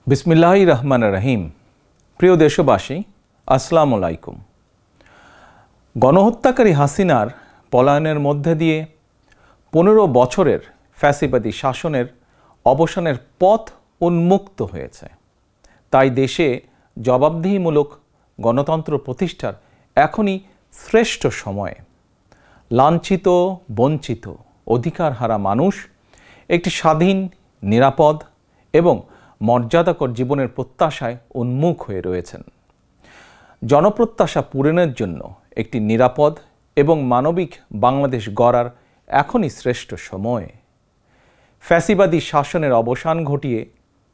বিসমিল্লাহির রহমানির রহিম। প্রিয় দেশবাসী, আসসালামু আলাইকুম। গণহত্যাকারী হাসিনার পলায়নের মধ্যে দিয়ে 15 বছরের ফ্যাসিবাদী শাসনের অবসানের পথ উন্মুক্ত হয়েছে। তাই দেশে জবাবদিহিমূলক গণতন্ত্র প্রতিষ্ঠার এখনই শ্রেষ্ঠ সময়। লাঞ্ছিত, বঞ্চিত, অধিকারহারা মানুষ একটি স্বাধীন, নিরাপদ এবং মর্যাদাকর জীবনের প্রত্যাশায় উন্মুখ হয়ে রয়েছেন। জনপ্রত্যাশা পূরণের জন্য একটি নিরাপদ এবং মানবিক বাংলাদেশ গড়ার এখনই শ্রেষ্ঠ সময়। ফ্যাসিবাদী শাসনের অবসান ঘটিয়ে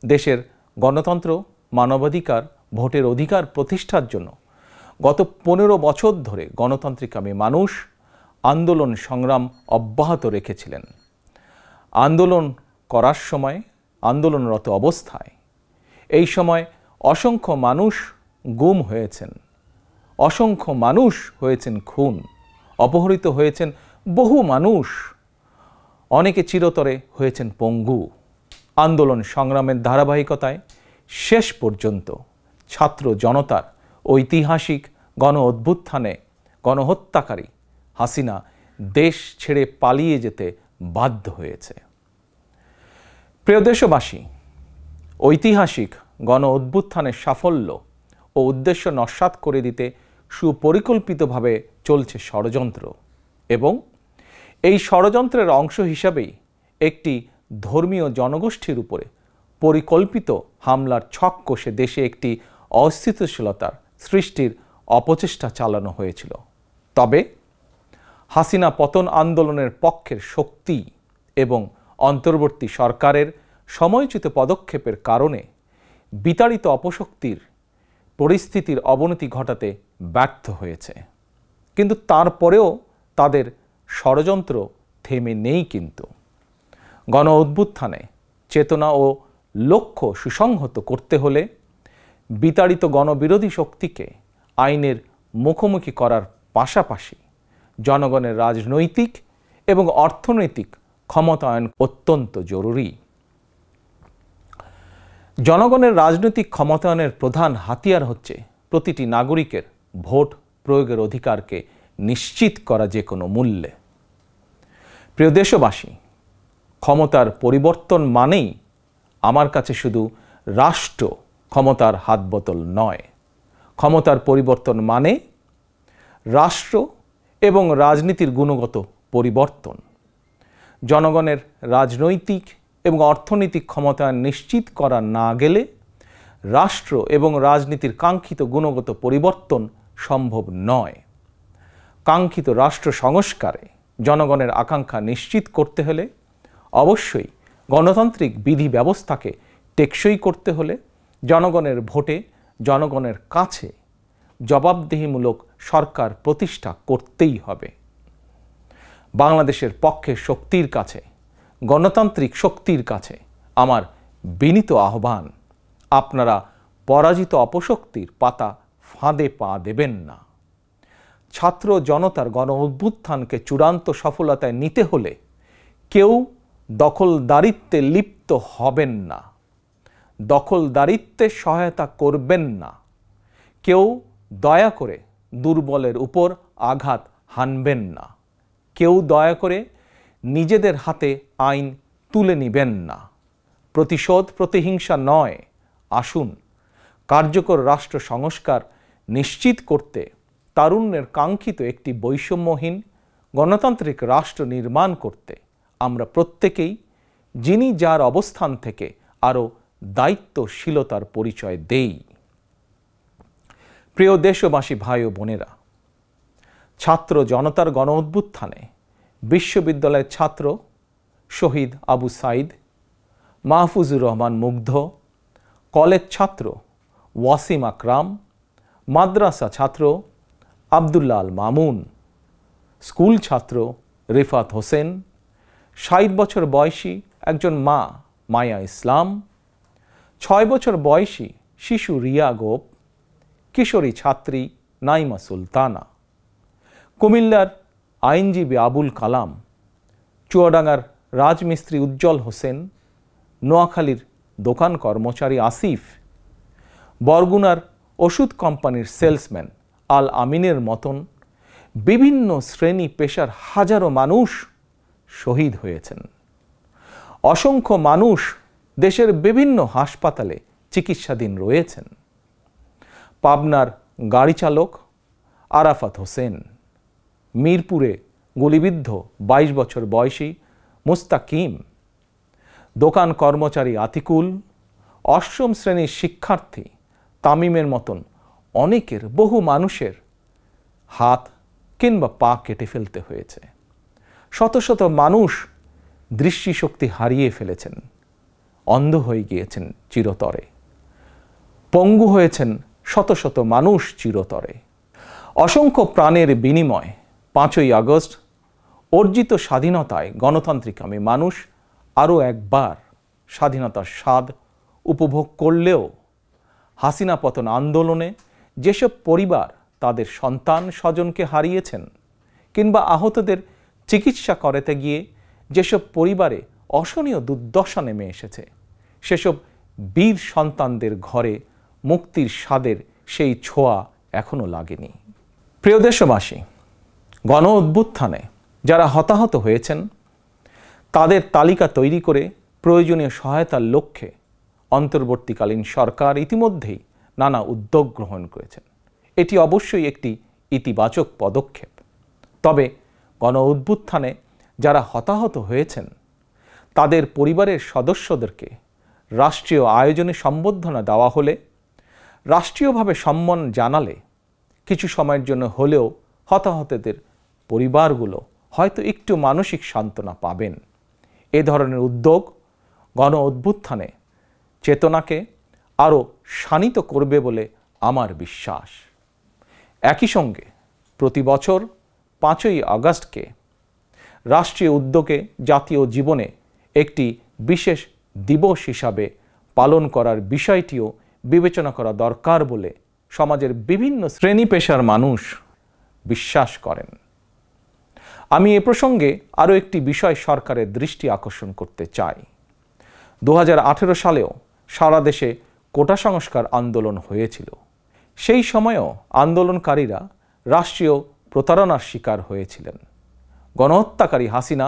দেশের গণতন্ত্র, মানবাধিকার, ভোটের অধিকার প্রতিষ্ঠার জন্য গত 15 বছর ধরে গণতান্ত্রিকামী মানুষ আন্দোলন সংগ্রাম অব্যাহত রেখেছিলেন। আন্দোলন করার সময়, আন্দোলনরত অবস্থায় এই সময় অসংখ্য মানুষ গুম হয়েছেন, অসংখ্য মানুষ হয়েছেন খুন, অপহৃত হয়েছেন বহু মানুষ, অনেকে চিরতরে হয়েছেন পঙ্গু। আন্দোলন সংগ্রামের ধারাবাহিকতায় শেষ পর্যন্ত ছাত্র জনতার ঐতিহাসিক গণ অভ্যুত্থানে গণহত্যাকারী হাসিনা দেশ ছেড়ে পালিয়ে যেতে বাধ্য হয়েছে। প্রিয় দেশবাসী, ঐতিহাসিক গণ অভ্যুত্থানের সাফল্য ও উদ্দেশ্য নস্যাৎ করে দিতে সুপরিকল্পিতভাবে চলছে ষড়যন্ত্র, এবং এই ষড়যন্ত্রের অংশ হিসাবেই একটি ধর্মীয় জনগোষ্ঠীর উপরে পরিকল্পিত হামলার ছক কষে দেশে একটি অস্থিতিশীলতার সৃষ্টির অপচেষ্টা চালানো হয়েছিল। তবে হাসিনা পতন আন্দোলনের পক্ষের শক্তি এবং অন্তর্বর্তী সরকারের সময়োচিত পদক্ষেপের কারণে বিতাড়িত অপশক্তির পরিস্থিতির অবনতি ঘটাতে ব্যর্থ হয়েছে। কিন্তু তারপরেও তাদের ষড়যন্ত্র থেমে নেই। কিন্তু গণ অভ্যুত্থানে চেতনা ও লক্ষ্য সুসংহত করতে হলে বিতাড়িত গণবিরোধী শক্তিকে আইনের মুখোমুখি করার পাশাপাশি জনগণের রাজনৈতিক এবং অর্থনৈতিক ক্ষমতায়ন অত্যন্ত জরুরি। জনগণের রাজনৈতিক ক্ষমতায়নের প্রধান হাতিয়ার হচ্ছে প্রতিটি নাগরিকের ভোট প্রয়োগের অধিকারকে নিশ্চিত করা যে কোনো মূল্যে। প্রিয় দেশবাসী, ক্ষমতার পরিবর্তন মানেই আমার কাছে শুধু রাষ্ট্র ক্ষমতার হাতবোতল নয়। ক্ষমতার পরিবর্তন মানে রাষ্ট্র এবং রাজনীতির গুণগত পরিবর্তন। জনগণের রাজনৈতিক এবং অর্থনৈতিক ক্ষমতায়ন নিশ্চিত করা না গেলে রাষ্ট্র এবং রাজনীতির কাঙ্ক্ষিত গুণগত পরিবর্তন সম্ভব নয়। কাঙ্ক্ষিত রাষ্ট্র সংস্কারে জনগণের আকাঙ্ক্ষা নিশ্চিত করতে হলে অবশ্যই গণতান্ত্রিক বিধি ব্যবস্থাকে টেকসই করতে হলে জনগণের ভোটে জনগণের কাছে জবাবদিহিমূলক সরকার প্রতিষ্ঠা করতেই হবে। বাংলাদেশের পক্ষে শক্তির কাছে, গণতান্ত্রিক শক্তির কাছে আমার বিনীত আহ্বান, আপনারা পরাজিত অপশক্তির পাতা ফাঁদে পা দেবেন না। ছাত্র জনতার গণ অভ্যুত্থানকে চূড়ান্ত সফলতায় নিতে হলে কেউ দখলদারিত্বে লিপ্ত হবেন না, দখলদারিত্বে সহায়তা করবেন না, কেউ দয়া করে দুর্বলের উপর আঘাত হানবেন না, কেউ দয়া করে নিজেদের হাতে আইন তুলে নেবেন না। প্রতিশোধ, প্রতিহিংসা নয়। আসুন কার্যকর রাষ্ট্র সংস্কার নিশ্চিত করতে তারুণ্যের কাঙ্ক্ষিত একটি বৈষম্যহীন গণতান্ত্রিক রাষ্ট্র নির্মাণ করতে আমরা প্রত্যেকেই যিনি যার অবস্থান থেকে আরও দায়িত্বশীলতার পরিচয় দেই। প্রিয় দেশবাসী, ভাই ও বোনেরা, ছাত্র জনতার গণ অভ্যুত্থানে বিশ্ববিদ্যালয়ের ছাত্র শহীদ আবু সাইদ, মাহফুজুর রহমান মুগ্ধ, কলেজ ছাত্র ওয়াসিম আকরাম, মাদ্রাসা ছাত্র আবদুল্লাহ আল মামুন, স্কুল ছাত্র রিফাত হোসেন, 60 বছর বয়সী একজন মা মায়া ইসলাম, 6 বছর বয়সী শিশু রিয়া গোপ, কিশোরী ছাত্রী নাইমা সুলতানা, কুমিল্লার আইনজীবী আবুল কালাম, চুয়াডাঙ্গার রাজমিস্ত্রি উজ্জ্বল হোসেন, নোয়াখালীর দোকান কর্মচারী আসিফ, বরগুনার ওষুধ কোম্পানির সেলসম্যান আল আমিনের মতন বিভিন্ন শ্রেণী পেশার হাজারো মানুষ শহীদ হয়েছেন। অসংখ্য মানুষ দেশের বিভিন্ন হাসপাতালে চিকিৎসাধীন রয়েছেন। পাবনার গাড়ি চালক আরাফাত হোসেন, মিরপুরে গুলিবিদ্ধ 22 বছর বয়সী মুস্তাকিম, দোকান কর্মচারী আতিকুল, অষ্টম শ্রেণীর শিক্ষার্থী তামিমের মতন অনেকের, বহু মানুষের হাত কিংবা পা কেটে ফেলতে হয়েছে। শত শত মানুষ দৃষ্টিশক্তি হারিয়ে ফেলেছেন, অন্ধ হয়ে গিয়েছেন চিরতরে, পঙ্গু হয়েছেন শত শত মানুষ চিরতরে। অসংখ্য প্রাণের বিনিময় 5ই আগস্ট অর্জিত স্বাধীনতায় গণতান্ত্রিকামী মানুষ আরও একবার স্বাধীনতার স্বাদ উপভোগ করলেও হাসিনা পতন আন্দোলনে যেসব পরিবার তাদের সন্তান স্বজনকে হারিয়েছেন কিংবা আহতদের চিকিৎসা করাতে গিয়ে যেসব পরিবারে অসহনীয় দুর্দশা নেমে এসেছে, সেসব বীর সন্তানদের ঘরে মুক্তির স্বাদের সেই ছোঁয়া এখনো লাগেনি। প্রিয় দেশবাসী, গণ অভ্যুত্থানে যারা হতাহত হয়েছেন তাদের তালিকা তৈরি করে প্রয়োজনীয় সহায়তার লক্ষ্যে অন্তর্বর্তীকালীন সরকার ইতিমধ্যেই নানা উদ্যোগ গ্রহণ করেছেন। এটি অবশ্যই একটি ইতিবাচক পদক্ষেপ। তবে গণ অভ্যুত্থানে যারা হতাহত হয়েছেন তাদের পরিবারের সদস্যদেরকে রাষ্ট্রীয় আয়োজনে সম্বর্ধনা দেওয়া হলে, রাষ্ট্রীয়ভাবে সম্মান জানালে কিছু সময়ের জন্য হলেও হতাহতদের পরিবারগুলো হয়তো একটু মানসিক সান্ত্বনা পাবেন। এ ধরনের উদ্যোগ গণ অভ্যুত্থানে চেতনাকে আরও শানিত করবে বলে আমার বিশ্বাস। একই সঙ্গে প্রতি বছর 5ই আগস্টকে রাষ্ট্রীয় উদ্যোগে জাতীয় জীবনে একটি বিশেষ দিবস হিসাবে পালন করার বিষয়টিও বিবেচনা করা দরকার বলে সমাজের বিভিন্ন শ্রেণী পেশার মানুষ বিশ্বাস করেন। আমি এ প্রসঙ্গে আরও একটি বিষয় সরকারের দৃষ্টি আকর্ষণ করতে চাই। 2018 সালেও সারা দেশে কোটা সংস্কার আন্দোলন হয়েছিল। সেই সময়েও আন্দোলনকারীরা রাষ্ট্রীয় প্রতারণার শিকার হয়েছিলেন। গণহত্যাকারী হাসিনা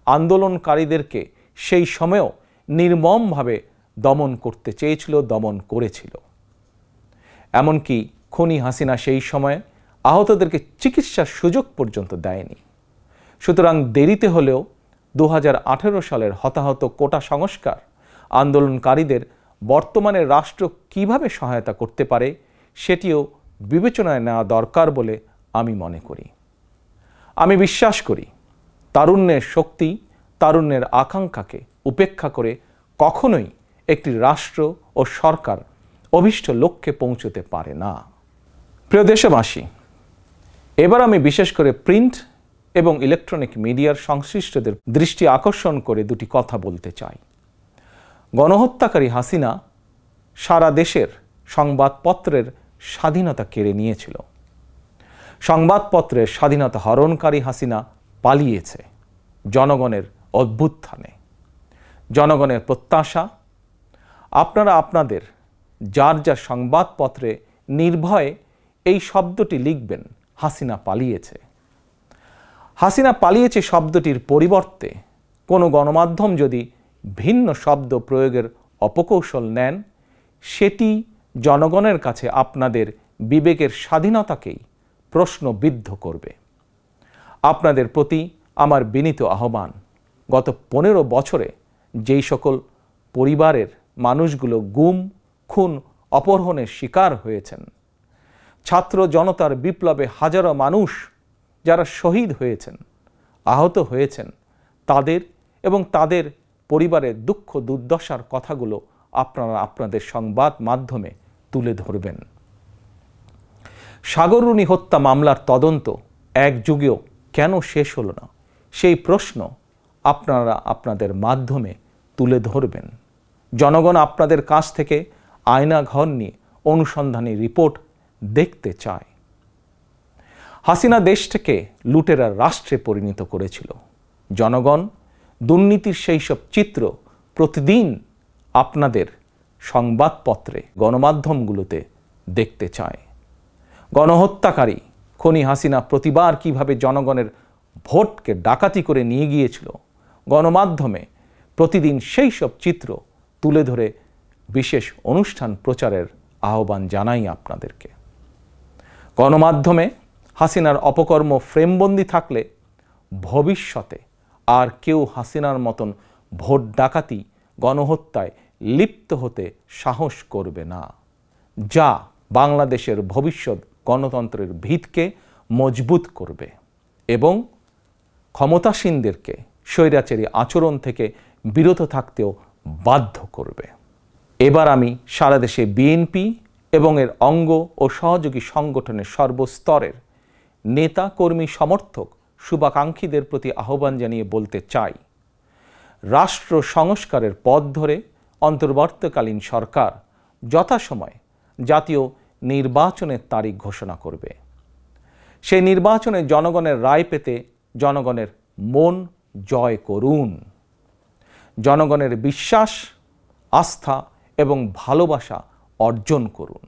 আন্দোলনকারীদেরকে সেই সময়েও নির্মমভাবে দমন করতে চেয়েছিল, দমন করেছিল। এমনকি খুনি হাসিনা সেই সময়ে আহতদেরকে চিকিৎসার সুযোগ পর্যন্ত দেয়নি। সুতরাং দেরিতে হলেও 2018 সালের হতাহত কোটা সংস্কার আন্দোলনকারীদের বর্তমানে রাষ্ট্র কিভাবে সহায়তা করতে পারে সেটিও বিবেচনায় নেওয়া দরকার বলে আমি মনে করি। আমি বিশ্বাস করি তারুণ্যের শক্তি, তারুণ্যের আকাঙ্ক্ষাকে উপেক্ষা করে কখনোই একটি রাষ্ট্র ও সরকার অভীষ্ট লক্ষ্যে পৌঁছতে পারে না। প্রিয় দেশবাসী, এবার আমি বিশেষ করে প্রিন্ট এবং ইলেকট্রনিক মিডিয়ার সংশ্লিষ্টদের দৃষ্টি আকর্ষণ করে দুটি কথা বলতে চাই। গণহত্যাকারী হাসিনা সারা দেশের সংবাদপত্রের স্বাধীনতা কেড়ে নিয়েছিল। সংবাদপত্রের স্বাধীনতা হরণকারী হাসিনা পালিয়েছে জনগণের অভ্যুত্থানে। জনগণের প্রত্যাশা, আপনারা আপনাদের যার যার সংবাদপত্রে নির্ভয়ে এই শব্দটি লিখবেন, হাসিনা পালিয়েছে। হাসিনা পালিয়েছে শব্দটির পরিবর্তে কোনো গণমাধ্যম যদি ভিন্ন শব্দ প্রয়োগের অপকৌশল নেন, সেটি জনগণের কাছে আপনাদের বিবেকের স্বাধীনতাকেই প্রশ্নবিদ্ধ করবে। আপনাদের প্রতি আমার বিনীত আহ্বান, গত 15 বছরে যেই সকল পরিবারের মানুষগুলো গুম, খুন, অপহরণের শিকার হয়েছেন, ছাত্র জনতার বিপ্লবে হাজারো মানুষ যারা শহীদ হয়েছেন, আহত হয়েছেন, তাদের এবং তাদের পরিবারের দুঃখ দুর্দশার কথাগুলো আপনারা আপনাদের সংবাদ মাধ্যমে তুলে ধরবেন। সাগররুনি হত্যা মামলার তদন্ত এক যুগেও কেন শেষ হলো না, সেই প্রশ্ন আপনারা আপনাদের মাধ্যমে তুলে ধরবেন। জনগণ আপনাদের কাছ থেকে আয়নাঘর নিয়ে অনুসন্ধানী রিপোর্ট দেখতে চায়। হাসিনা দেশটাকে লুটেরার রাষ্ট্রে পরিণত করেছিল। জনগণ দুর্নীতির সেই সব চিত্র প্রতিদিন আপনাদের সংবাদপত্রে গণমাধ্যমগুলোতে দেখতে চায়। গণহত্যাকারী খনি হাসিনা প্রতিবার কিভাবে জনগণের ভোটকে ডাকাতি করে নিয়ে গিয়েছিল, গণমাধ্যমে প্রতিদিন সেই সব চিত্র তুলে ধরে বিশেষ অনুষ্ঠান প্রচারের আহ্বান জানাই আপনাদেরকে। গণমাধ্যমে হাসিনার অপকর্ম ফ্রেমবন্দি থাকলে ভবিষ্যতে আর কেউ হাসিনার মতন ভোট ডাকাতি, গণহত্যায় লিপ্ত হতে সাহস করবে না, যা বাংলাদেশের ভবিষ্যৎ গণতন্ত্রের ভিতকে মজবুত করবে এবং ক্ষমতাসীনদেরকে স্বৈরাচারী আচরণ থেকে বিরত থাকতেও বাধ্য করবে। এবার আমি সারা দেশে বিএনপি এবং এর অঙ্গ ও সহযোগী সংগঠনের সর্বস্তরের নেতা, কর্মী, সমর্থক, শুভাকাঙ্ক্ষীদের প্রতি আহ্বান জানিয়ে বলতে চাই, রাষ্ট্র সংস্কারের পথ ধরে অন্তর্বর্তীকালীন সরকার যথাসময়ে জাতীয় নির্বাচনের তারিখ ঘোষণা করবে। সেই নির্বাচনে জনগণের রায় পেতে জনগণের মন জয় করুন। জনগণের বিশ্বাস, আস্থা এবং ভালোবাসা অর্জন করুন।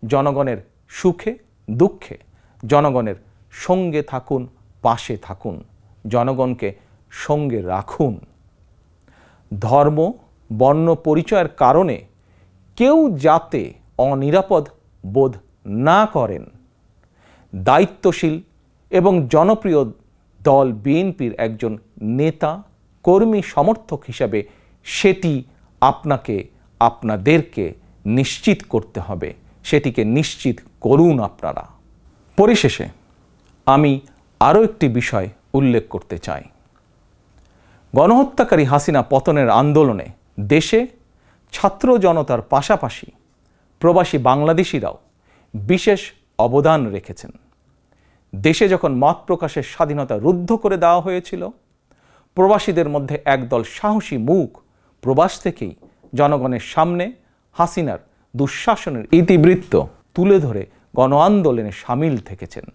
জনগণের সুখে দুঃখে জনগণের সঙ্গে থাকুন, পাশে থাকুন, জনগণকে সঙ্গে রাখুন। ধর্ম, বর্ণ পরিচয়ের কারণে কেউ যাতে অনিরাপদ বোধ না করেন, দায়িত্বশীল এবং জনপ্রিয় দল বিএনপির একজন নেতা, কর্মী, সমর্থক হিসাবে সেটি আপনাদেরকে নিশ্চিত করতে হবে। সেটিকে নিশ্চিত করুন আপনারা। পরিশেষে আমি আরও একটি বিষয় উল্লেখ করতে চাই। গণহত্যাকারী হাসিনা পতনের আন্দোলনে দেশে ছাত্র জনতার পাশাপাশি প্রবাসী বাংলাদেশিরাও বিশেষ অবদান রেখেছেন। দেশে যখন মত প্রকাশের স্বাধীনতা রুদ্ধ করে দেওয়া হয়েছিল, প্রবাসীদের মধ্যে একদল সাহসী মুখ প্রবাস থেকেই জনগণের সামনে হাসিনার দুঃশাসনের ইতিবৃত্ত তুলে ধরে গণ আন্দোলনে সামিল থেকেছেন।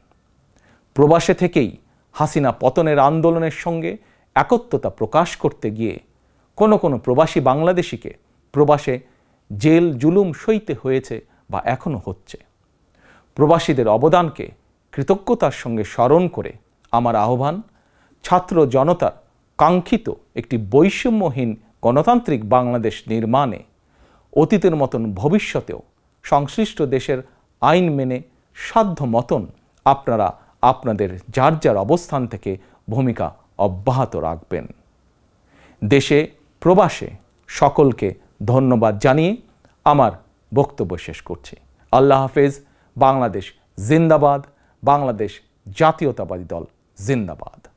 প্রবাসে থেকেই হাসিনা পতনের আন্দোলনের সঙ্গে একত্বতা প্রকাশ করতে গিয়ে কোনো প্রবাসী বাংলাদেশিকে প্রবাসে জেল জুলুম সইতে হয়েছে বা এখনও হচ্ছে। প্রবাসীদের অবদানকে কৃতজ্ঞতার সঙ্গে স্মরণ করে আমার আহ্বান, ছাত্র জনতার কাঙ্ক্ষিত একটি বৈষম্যহীন গণতান্ত্রিক বাংলাদেশ নির্মাণে অতীতের মতন ভবিষ্যতেও সংশ্লিষ্ট দেশের আইন মেনে সাধ্য মতন আপনারা আপনাদের যার যার অবস্থান থেকে ভূমিকা অব্যাহত রাখবেন। দেশে প্রবাসে সকলকে ধন্যবাদ জানিয়ে আমার বক্তব্য শেষ করছি। আল্লাহ হাফেজ। বাংলাদেশ জিন্দাবাদ। বাংলাদেশ জাতীয়তাবাদী দল জিন্দাবাদ।